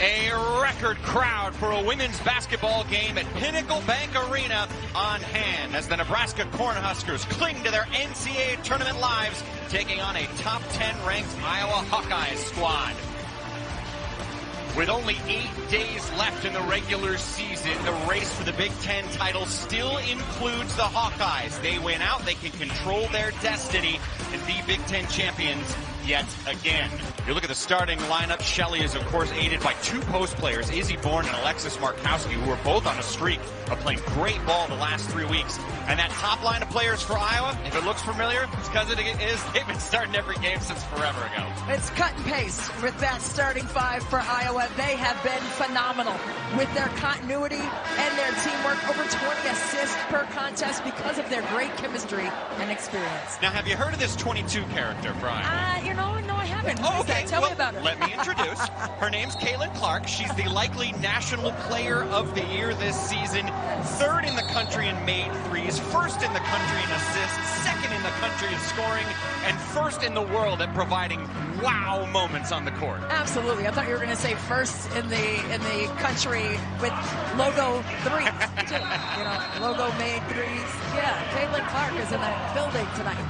A record crowd for a women's basketball game at Pinnacle Bank Arena on hand as the Nebraska Cornhuskers cling to their NCAA tournament lives, taking on a top 10 ranked Iowa Hawkeyes squad. With only 8 days left in the regular season, the race for the Big Ten title still includes the Hawkeyes. They win out, they can control their destiny and be Big Ten champions yet again. You look at the starting lineup. Shelley is, of course, aided by 2 post players, Izzy Bourne and Alexis Markowski, who are both on a streak of playing great ball the last 3 weeks. And that top line of players for Iowa, if it looks familiar, it's because they've been starting every game since forever ago. It's cut and paste with that starting 5 for Iowa. They have been phenomenal with their continuity and their teamwork. Over 20 assists per contest because of their great chemistry and experience. Now, have you heard of this 22 character for Iowa? No, I haven't. Oh, okay. Tell me about her. Let me introduce. Her name's Caitlin Clark. She's the likely National Player of the Year this season. 3rd in the country in made threes, 1st in the country in assists, 2nd in the country in scoring, and 1st in the world at providing wow moments on the court. Absolutely. I thought you were going to say 1st in the country with logo threes. Logo made threes. Yeah, Caitlin Clark is in the building tonight.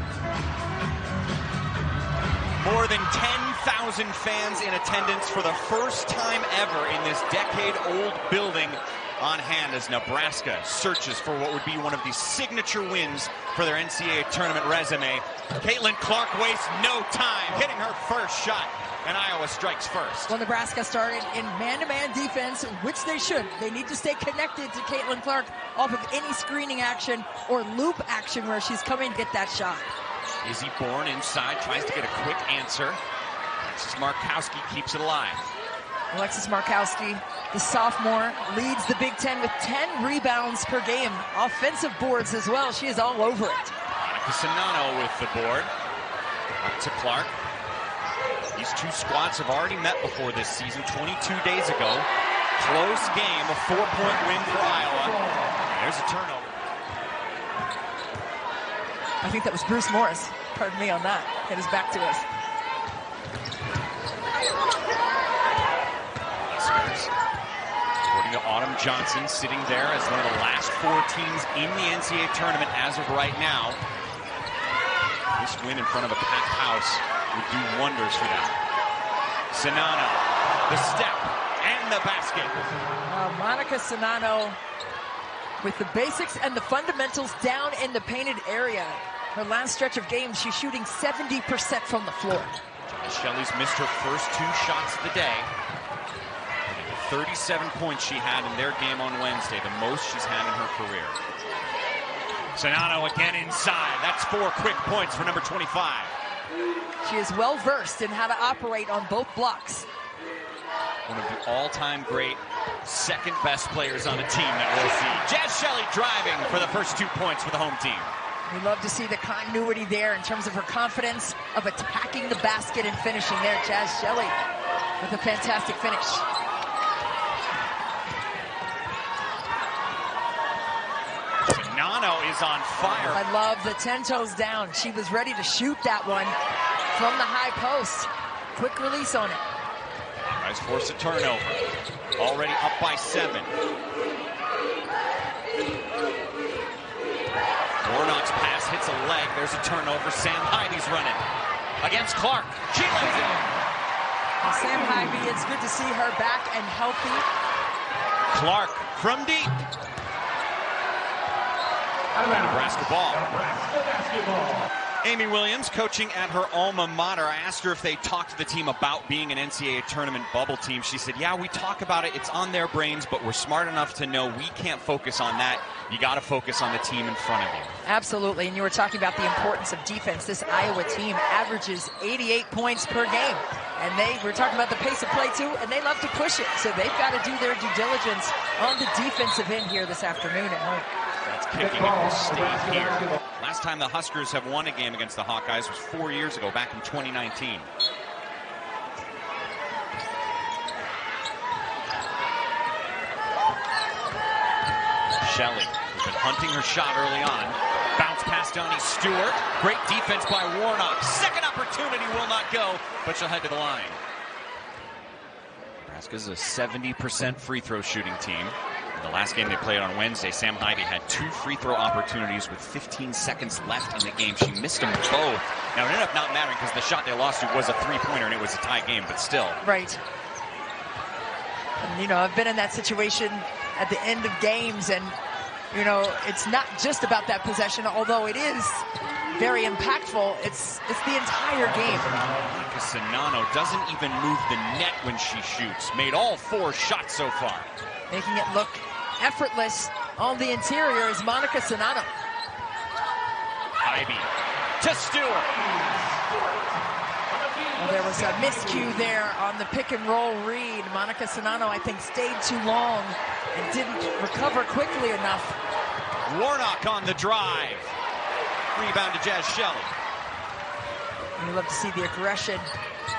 More than 10,000 fans in attendance for the first time ever in this decade-old building on hand as Nebraska searches for what would be one of the signature wins for their NCAA tournament resume. Caitlin Clark wastes no time hitting her first shot, and Iowa strikes first. Well, Nebraska started in man-to-man defense, which they should. They need to stay connected to Caitlin Clark off of any screening action or loop action where she's coming to get that shot. Izzy Bourne inside, tries to get a quick answer. Alexis Markowski keeps it alive. Alexis Markowski, the sophomore, leads the Big Ten with 10 rebounds per game. Offensive boards as well. She is all over it. Czinano with the board. Up to Clark. These 2 squads have already met before this season, 22 days ago. Close game, a 4-point win for Iowa. There's a turnover. I think that was Bruce Morris. Pardon me on that. Hit his back to us. According to Autumn Johnson, sitting there as one of the last 4 teams in the NCAA tournament as of right now. This win in front of a packed house would do wonders for them. Czinano, the step, and the basket. Monica Czinano with the basics and the fundamentals down in the painted area. Her last stretch of games, she's shooting 70% from the floor. Shelley's missed her first 2 shots of the day. 37 points she had in their game on Wednesday, the most she's had in her career. Czinano again inside. That's 4 quick points for number 25. She is well versed in how to operate on both blocks. One of the all-time great second best players on the team that we'll see. Jazz Shelley driving for the first 2 points for the home team. We love to see the continuity there in terms of her confidence of attacking the basket and finishing there. Jazz Shelley with a fantastic finish. Czinano is on fire. I love the 10 toes down. She was ready to shoot that one from the high post. Quick release on it. Guys force a turnover. Already up by 7. Warnock's pass hits a leg. There's a turnover. Sam Hybe's running against Clark. She lays it. Well, Sam Hybe, it's good to see her back and healthy. Clark from deep. Nebraska ball. Amy Williams coaching at her alma mater. I asked her if they talked to the team about being an NCAA tournament bubble team. She said, yeah, we talk about it. It's on their brains, but we're smart enough to know we can't focus on that. You got to focus on the team in front of you. Absolutely, and you were talking about the importance of defense. This Iowa team averages 88 points per game, and we're talking about the pace of play too, and they love to push it, so they've got to do their due diligence on the defensive end here this afternoon at home. That's kicking. It will stay here. Last time the Huskers have won a game against the Hawkeyes was 4 years ago, back in 2019. Shelley, who's been hunting her shot early on. Bounce pass down to Stewart. Great defense by Warnock. Second opportunity will not go, but she'll head to the line. Nebraska's a 70% free throw shooting team. In the last game they played on Wednesday, Sam Hybe had 2 free throw opportunities with 15 seconds left in the game. She missed them both. Now, it ended up not mattering because the shot they lost to was a three-pointer and it was a tie game, but still. Right. And, you know, I've been in that situation at the end of games, and, you know, it's not just about that possession, although it is very impactful. It's the entire game. Czinano doesn't even move the net when she shoots. Made all 4 shots so far. Making it look effortless on the interior is Monica Czinano. Hybe to Stewart. Well, there was a miscue there on the pick and roll read. Monica Czinano, I think, stayed too long and didn't recover quickly enough. Warnock on the drive. Rebound to Jazz Shelley. You love to see the aggression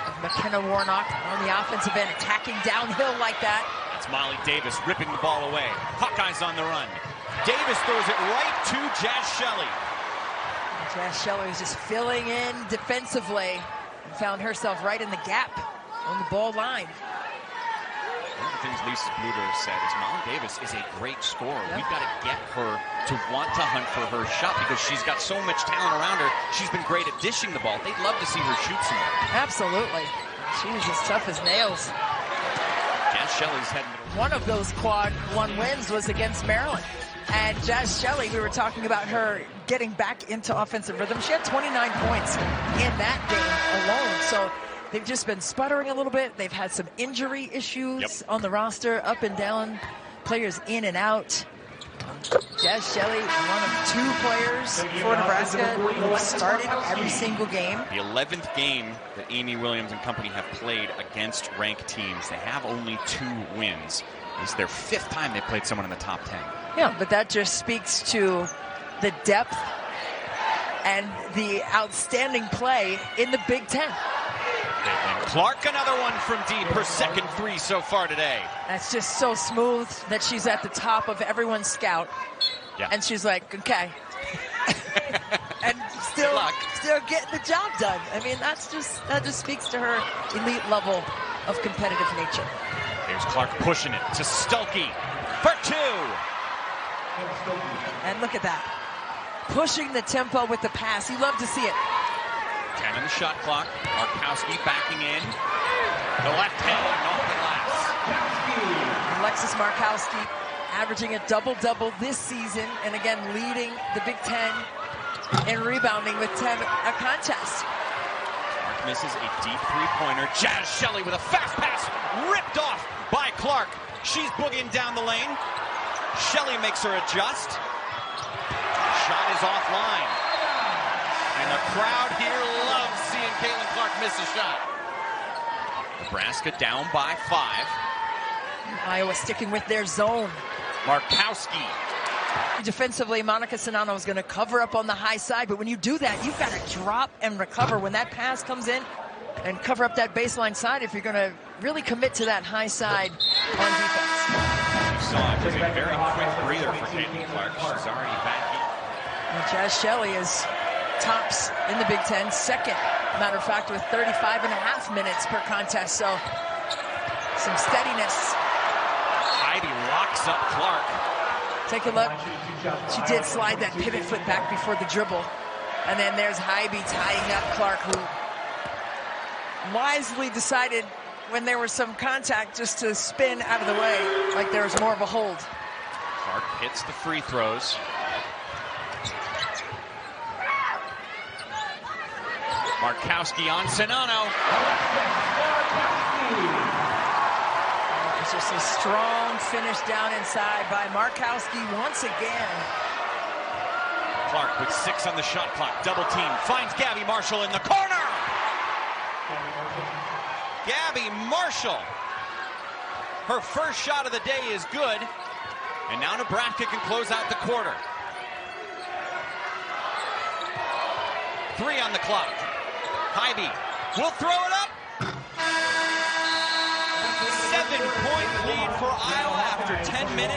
of McKenna Warnock on the offensive end, attacking downhill like that. It's Molly Davis ripping the ball away. Hawkeyes on the run. Davis throws it right to Jazz Shelley. Jazz Shelley was just filling in defensively and found herself right in the gap on the ball line. One of the things Lisa Bluder said is Molly Davis is a great scorer. Yep. We've got to get her to want to hunt for her shot because she's got so much talent around her. She's been great at dishing the ball. They'd love to see her shoot some more. Absolutely. She was as tough as nails. Jazz Shelley's heading. One of those quad 1 wins was against Maryland. And Jazz Shelley, we were talking about her getting back into offensive rhythm. She had 29 points in that game alone. So they've just been sputtering a little bit. They've had some injury issues on the roster, up and down, players in and out. Jazz Shelley, one of 2 players for Nebraska who started every single game. The 11th game that Amy Williams and company have played against ranked teams. They have only 2 wins. This is their 5th time they played someone in the top 10. Yeah, but that just speaks to the depth and the outstanding play in the Big Ten. Caitlin Clark, another one from deep, her second 3 so far today. That's just so smooth that she's at the top of everyone's scout. Yeah. And she's like, okay. And still getting the job done. I mean, that just speaks to her elite level of competitive nature. There's Clark pushing it to Stuelke for 2. And look at that. Pushing the tempo with the pass. You love to see it. 10 on the shot clock. Markowski backing in. The left hand, no glass. Alexis Markowski averaging a double-double this season, and again leading the Big Ten in rebounding with 10 a contest. Clark misses a deep 3-pointer. Jazz Shelley with a fast pass ripped off by Clark. She's boogieing down the lane. Shelley makes her adjust. Shot is offline. And the crowd here loves seeing Caitlin Clark miss a shot. Nebraska down by 5. Iowa sticking with their zone. Markowski. Defensively, Monica Czinano is going to cover up on the high side, but when you do that, you've got to drop and recover when that pass comes in and cover up that baseline side if you're going to really commit to that high side on defense. You saw it was a very quick breather for Caitlin Clark. She's already back in. And Jazz Shelley is tops in the Big Ten, second, matter of fact, with 35.5 minutes per contest. So some steadiness. Heidi locks up Clark. Take a look. She did slide that pivot foot back before the dribble. And then there's Hybe tying up Clark, who wisely decided when there was some contact just to spin out of the way, like there was more of a hold. Clark hits the free throws. Markowski on Czinano. It's just a strong finish down inside by Markowski once again. Clark with 6 on the shot clock. Double team. Finds Gabby Marshall in the corner. Gabby Marshall. Her first shot of the day is good. And now Nebraska can close out the quarter. 3 on the clock. Hybe will throw it up. 7-point lead for Iowa after 10 minutes.